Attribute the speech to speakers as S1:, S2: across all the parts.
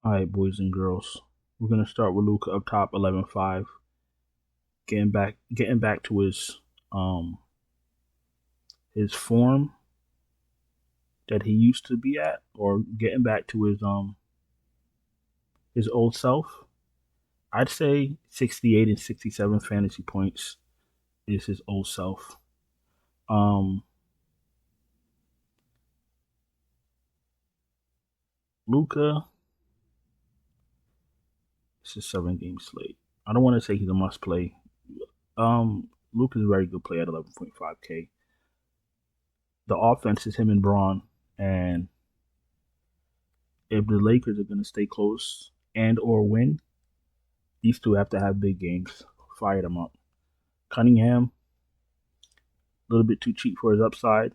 S1: All right, boys and girls. We're gonna start with Luca up top, 11-5, getting back to his form that he used to be at, or getting back to his old self. I'd say 68 and 67 fantasy points is his old self. Um, Luca, it's a 7 game slate. I don't want to say he's a must play. Luca's a very good play at 11.5K. The offense is him and Braun, and if the Lakers are going to stay close and or win, these two have to have big games. Fire them up. Cunningham, a little bit too cheap for his upside.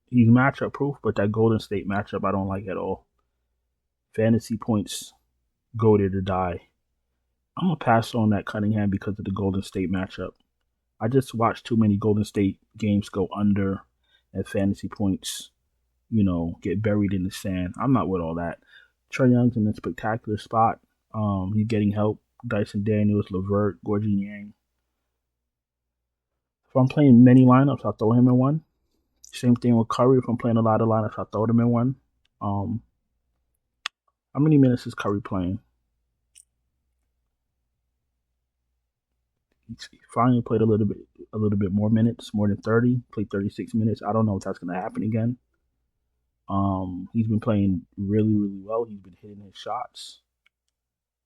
S1: He's matchup proof, but that Golden State matchup I don't like at all. Fantasy points go there to die. I'm gonna pass on that Cunningham because of the Golden State matchup. I just watched too many Golden State games go under and fantasy points, get buried in the sand. I'm not with all that. Trae Young's in a spectacular spot. He's getting help. Dyson Daniels, LeVert, Gorgie Yang. If I'm playing many lineups, I'll throw him in one. Same thing with Curry. If I'm playing a lot of lineups, I'll throw him in one. How many minutes is Curry playing? He finally played a little bit more minutes, more than 30. Played 36 minutes. I don't know if that's going to happen again. He's been playing really, really well. He's been hitting his shots.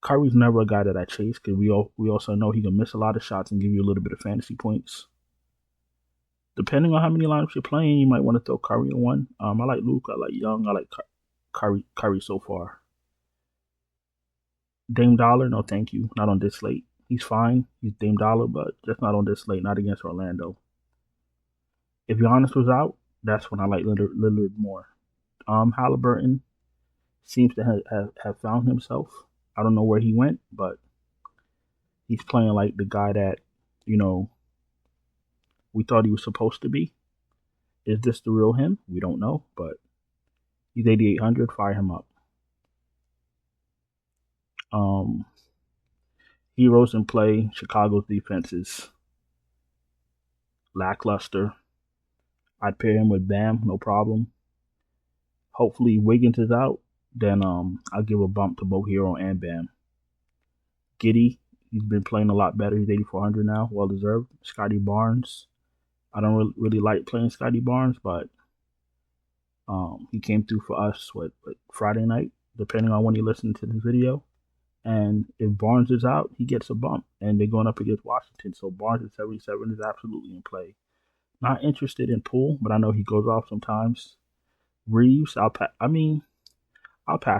S1: Curry's never a guy that I chase because we also know he can miss a lot of shots and give you a little bit of fantasy points. Depending on how many lineups you're playing, you might want to throw Curry in one. I like Luke. I like Young. I like Curry so far. Dame Dollar, no thank you. Not on this slate. He's fine. He's Dame Dollar, but just not on this slate. Not against Orlando. If Giannis was out, that's when I like Lillard more. Halliburton seems to have found himself. I don't know where he went, but he's playing like the guy that, we thought he was supposed to be. Is this the real him? We don't know, but he's 8,800. Fire him up. Heroes in play. Chicago's defense is lackluster. I'd pair him with Bam, no problem. Hopefully Wiggins is out. Then I'll give a bump to both Hero and Bam. Giddy, he's been playing a lot better. He's 8,400 now, well deserved. Scotty Barnes, I don't really like playing Scotty Barnes, but he came through for us Friday night, depending on when you listen to this video. And if Barnes is out, he gets a bump, and they're going up against Washington. So Barnes at 77 is absolutely in play. Not interested in Poole, but I know he goes off sometimes. Reeves, I'll pass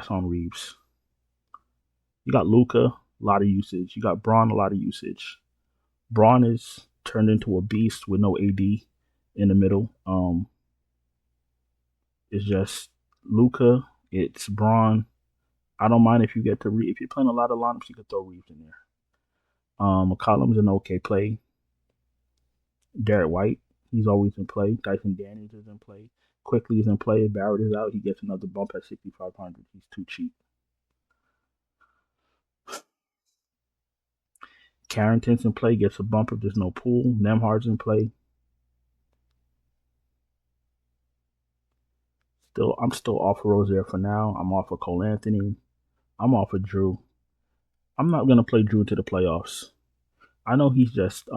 S1: on Reeves. You got Luca, a lot of usage. You got Braun, a lot of usage. Braun is turned into a beast with no AD in the middle. It's just Luca. It's Braun. I don't mind if you get to if you're playing a lot of lineups, you could throw Reeves in there. McCollum's an okay play. Derek White, he's always in play. Dyson Daniels is in play. Quickly is in play. If Barrett is out, he gets another bump at 6,500. He's too cheap. Carrington's in play, gets a bump if there's no Poole. Nemhard's in play. I'm still off of Rozier for now. I'm off of Cole Anthony. I'm off of Drew. I'm not gonna play Drew to the playoffs. I know he's just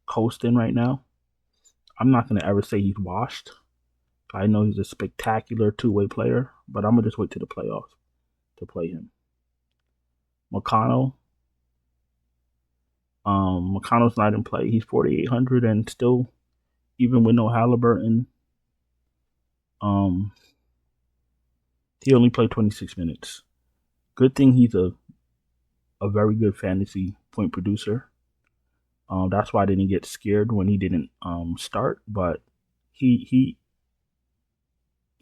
S1: coasting right now. I'm not gonna ever say he's washed. I know he's a spectacular two-way player, but I'm gonna just wait to the playoffs to play him. McConnell's not in play. He's 4,800 and still, even with no Halliburton, he only played 26 minutes. Good thing he's a very good fantasy point producer. That's why I didn't get scared when he didn't start, but he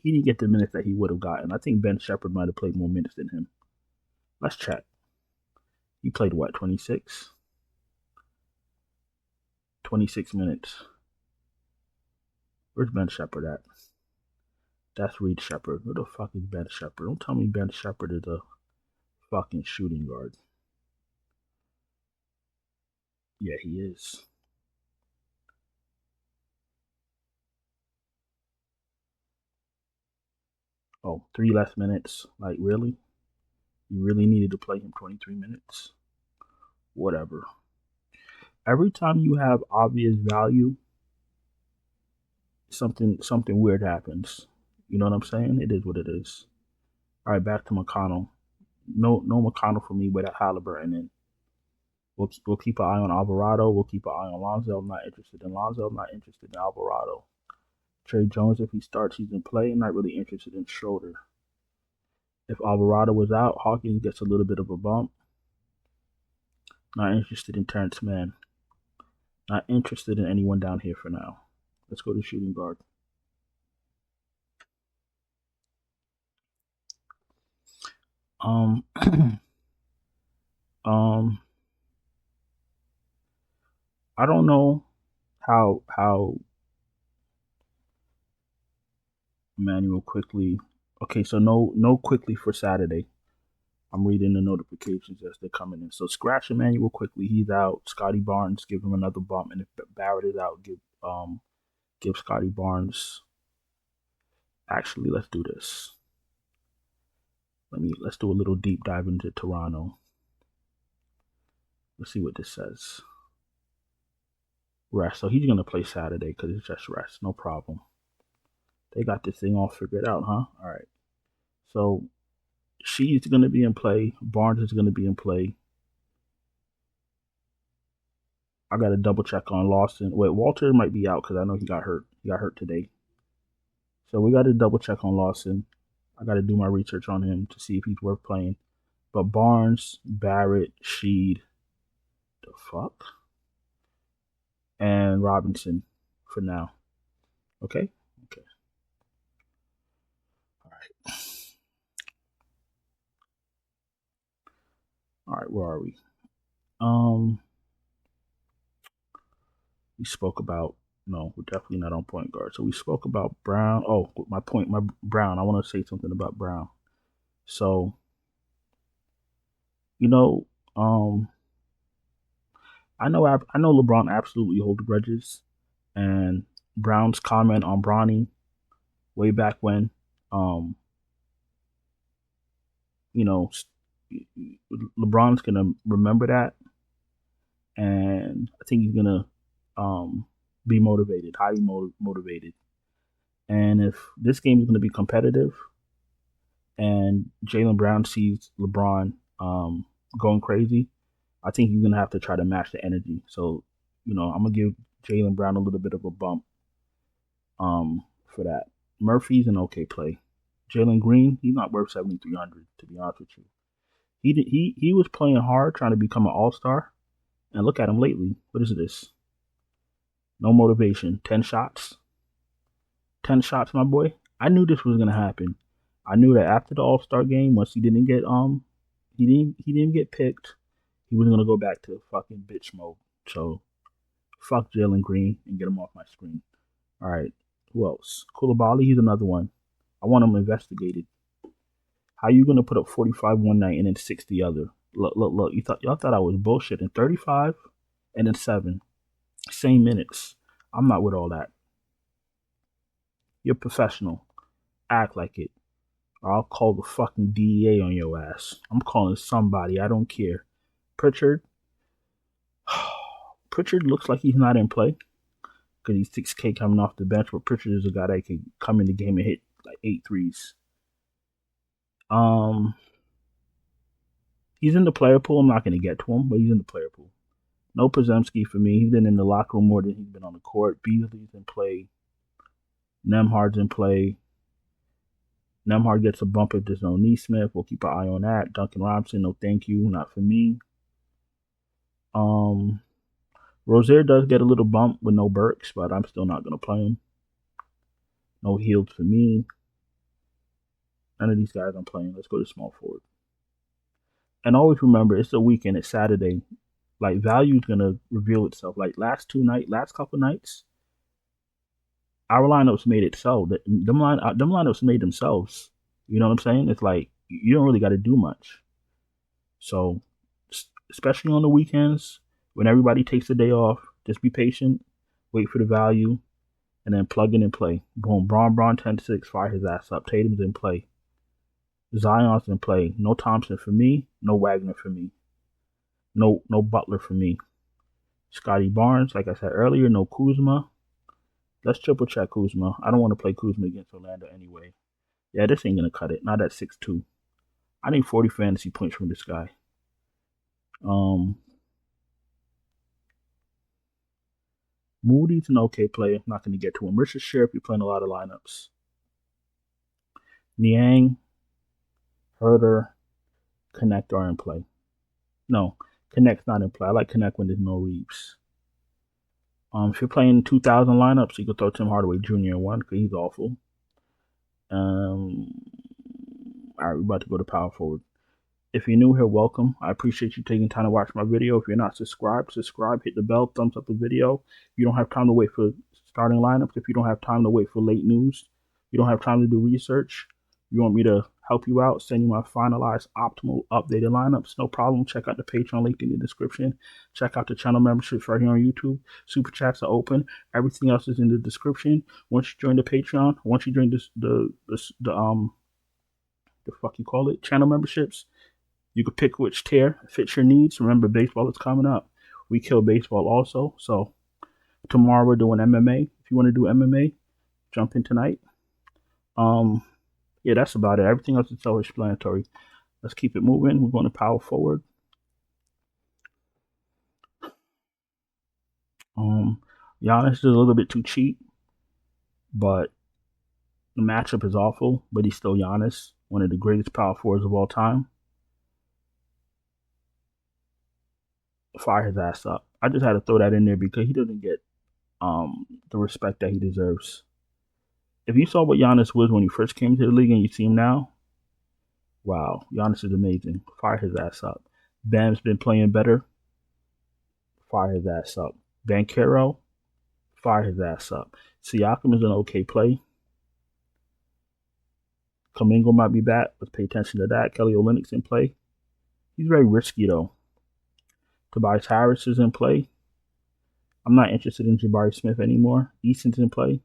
S1: didn't get the minutes that he would have gotten. I think Ben Shepherd might have played more minutes than him. Let's check. He played what, 26? 26 minutes. Where's Ben Shepherd at? That's Reed Shepard. Who the fuck is Ben Shepard? Don't tell me Ben Shepard is a fucking shooting guard. Yeah, he is. Oh, 3 less minutes. Like, really? You really needed to play him 23 minutes? Whatever. Every time you have obvious value, something weird happens. You know what I'm saying? It is what it is. All right, back to McConnell. No McConnell for me without Halliburton in. We'll keep an eye on Alvarado. We'll keep an eye on Lonzo. I'm not interested in Lonzo. I'm not interested in Alvarado. Trey Jones, if he starts, he's in play. I'm not really interested in Schroeder. If Alvarado was out, Hawkins gets a little bit of a bump. Not interested in Terrence Mann. Not interested in anyone down here for now. Let's go to shooting guard. I don't know how Emmanuel Quickly. Okay, so no Quickly for Saturday. I'm reading the notifications as they're coming in. So scratch Emmanuel Quickly. He's out. Scotty Barnes, give him another bump, and if Barrett is out, give Scotty Barnes. Actually, let's do this. Let's do a little deep dive into Toronto. Let's see what this says. Rest. So he's gonna play Saturday because it's just rest. No problem. They got this thing all figured out, huh? All right. So she's gonna be in play. Barnes is gonna be in play. I got to double check on Lawson. Wait, Walter might be out because I know he got hurt. He got hurt today. So we got to double check on Lawson. I got to do my research on him to see if he's worth playing. But Barnes, Barrett, Sheed, the fuck? And Robinson for now. Okay? Okay. All right. All right, where are we? We spoke about no, we're definitely not on point guard. So we spoke about Brown. Oh, my Brown. I want to say something about Brown. So, you know, I know LeBron absolutely holds grudges, and Brown's comment on Bronny way back when, you know, LeBron's gonna remember that, and I think he's gonna be motivated, highly motivated. And if this game is gonna be competitive, and Jaylen Brown sees LeBron going crazy, I think he's gonna have to try to match the energy. So, I'm gonna give Jaylen Brown a little bit of a bump for that. Murphy's an okay play. Jalen Green, he's not worth 7,300 to be honest with you. He was playing hard, trying to become an all-star, and look at him lately. What is this? No motivation. 10 shots. 10 shots, my boy. I knew this was gonna happen. I knew that after the All-Star game, once he didn't get picked, he was gonna go back to fucking bitch mode. So fuck Jalen Green and get him off my screen. All right. Who else? Koulibaly, he's another one. I want him investigated. How you gonna put up 45 one night and then 60 other? Look. Y'all thought I was bullshitting. 35 and then 7. Same minutes. I'm not with all that. You're professional. Act like it. Or I'll call the fucking DEA on your ass. I'm calling somebody. I don't care. Pritchard. Pritchard looks like he's not in play because he's 6K coming off the bench, but Pritchard is a guy that can come in the game and hit like 8 threes. He's in the player pool. I'm not going to get to him, but he's in the player pool. No Podziemski for me. He's been in the locker room more than he's been on the court. Beasley's in play. Nemhard's in play. Nemhard gets a bump if there's no Neesmith. We'll keep an eye on that. Duncan Robinson, no thank you. Not for me. Rozier does get a little bump with no Burks, but I'm still not going to play him. No Hield for me. None of these guys I'm playing. Let's go to small forward. And always remember, it's a weekend. It's Saturday. Like, value is going to reveal itself. Like, last couple nights, Our lineups made it so. Them lineups made themselves. You know what I'm saying? It's like you don't really got to do much. So, especially on the weekends when everybody takes a day off, just be patient, wait for the value, and then plug in and play. Boom, Braun 10-6, fire his ass up. Tatum's in play. Zion's in play. No Thompson for me. No Wagner for me. No Butler for me. Scotty Barnes, like I said earlier, no Kuzma. Let's triple check Kuzma. I don't want to play Kuzma against Orlando anyway. Yeah, this ain't gonna cut it. Not at 6'2". I need 40 fantasy points from this guy. Moody's an okay player. I'm not gonna get to him. Richard Sherriff, you're playing a lot of lineups. Niang, Herder, Connect are in play. No, Connect's not in play. I like Connect when there's no Reeves. If you're playing 2,000 lineups, you can throw Tim Hardaway Jr. in one because he's awful. All right, we're about to go to power forward. If you're new here, welcome. I appreciate you taking time to watch my video. If you're not subscribed, subscribe, hit the bell, thumbs up the video. If you don't have time to wait for starting lineups, if you don't have time to wait for late news, you don't have time to do research, you want me to help you out, send you my finalized, optimal, updated lineups, no problem. Check out the Patreon link in the description. Check out the channel memberships right here on YouTube. Super chats are open. Everything else is in the description. Once you join the Patreon, once you join the fuck you call it, channel memberships, you can pick which tier fits your needs. Remember, baseball is coming up. We kill baseball also. So tomorrow we're doing MMA. If you want to do MMA, jump in tonight. Yeah, that's about it. Everything else is self-explanatory. Let's keep it moving. We're going to power forward. Giannis is a little bit too cheap, but the matchup is awful. But he's still Giannis, one of the greatest power forwards of all time. Fire his ass up. I just had to throw that in there because he doesn't get the respect that he deserves. If you saw what Giannis was when he first came to the league and you see him now, wow, Giannis is amazing. Fire his ass up. Bam's been playing better. Fire his ass up. Banchero, fire his ass up. Siakam is an okay play. Kuminga might be back. Let's pay attention to that. Kelly Olynyk's in play. He's very risky, though. Tobias Harris is in play. I'm not interested in Jabari Smith anymore. Easton's in play.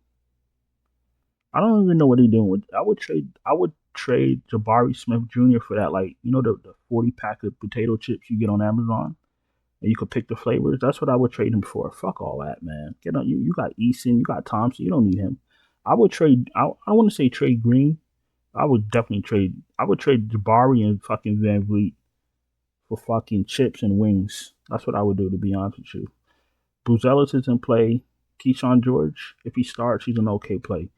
S1: I don't even know what they're doing with. I would trade Jabari Smith Jr. for that, like, you know, the 40 pack of potato chips you get on Amazon, and you could pick the flavors. That's what I would trade him for. Fuck all that, man. Get on you. You got Easton, you got Thompson. You don't need him. I would trade. I want to say trade Green. I would definitely trade. I would trade Jabari and fucking Van Vliet for fucking chips and wings. That's what I would do, to be honest with you. Buzelis is in play. Keyshawn George, if he starts, he's an okay play.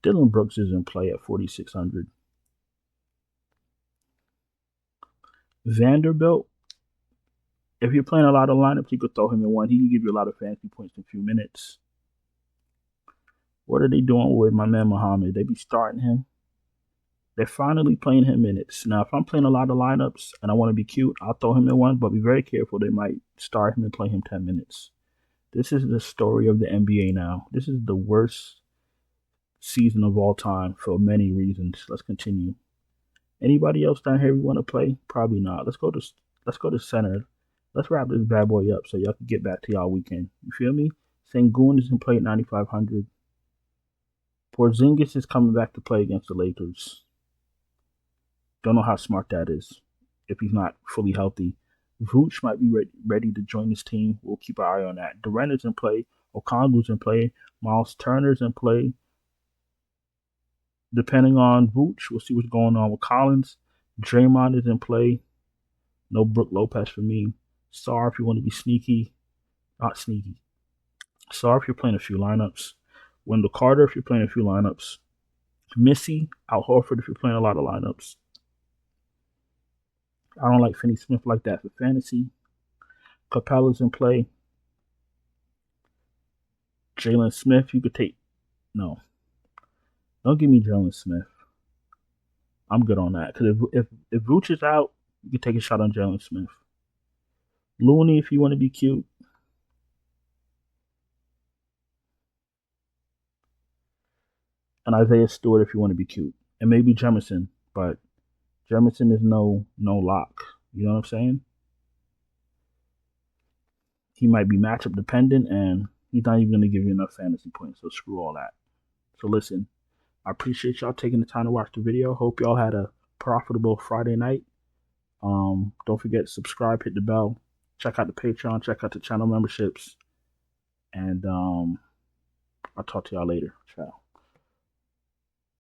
S1: Dylan Brooks is in play at 4,600. Vanderbilt, if you're playing a lot of lineups, you could throw him in one. He can give you a lot of fantasy points in a few minutes. What are they doing with my man Muhammad? They be starting him. They're finally playing him minutes. Now, if I'm playing a lot of lineups and I want to be cute, I'll throw him in one, but be very careful. They might start him and play him 10 minutes. This is the story of the NBA now. This is the worst season of all time for many reasons. Let's continue. Anybody else down here we want to play? Probably not. Let's go to center. Let's wrap this bad boy up so y'all can get back to y'all weekend. You feel me? Sengun is in play at 9,500. Porzingis is coming back to play against the Lakers. Don't know how smart that is if he's not fully healthy. Vooch might be ready to join this team. We'll keep our eye on that. Durant is in play. Okongwu's in play. Miles Turner's in play. Depending on Vooch, we'll see what's going on with Collins. Draymond is in play. No Brook Lopez for me. Sorry if you want to be sneaky. Not sneaky. Sorry if you're playing a few lineups. Wendell Carter if you're playing a few lineups. Missy, Al Horford if you're playing a lot of lineups. I don't like Finney Smith like that for fantasy. Capella's in play. Jalen Smith, you could take. No. Don't give me Jalen Smith. I'm good on that. Because if Vooch is out, you can take a shot on Jalen Smith. Looney, if you want to be cute. an Isaiah Stewart if you want to be cute, and maybe Jemison, but Jemison is no lock. You know what I'm saying? He might be matchup dependent, and he's not even going to give you enough fantasy points. So screw all that. So listen, I appreciate y'all taking the time to watch the video. Hope y'all had a profitable Friday night. Don't forget to subscribe, hit the bell, check out the Patreon, check out the channel memberships, and I'll talk to y'all later. Ciao.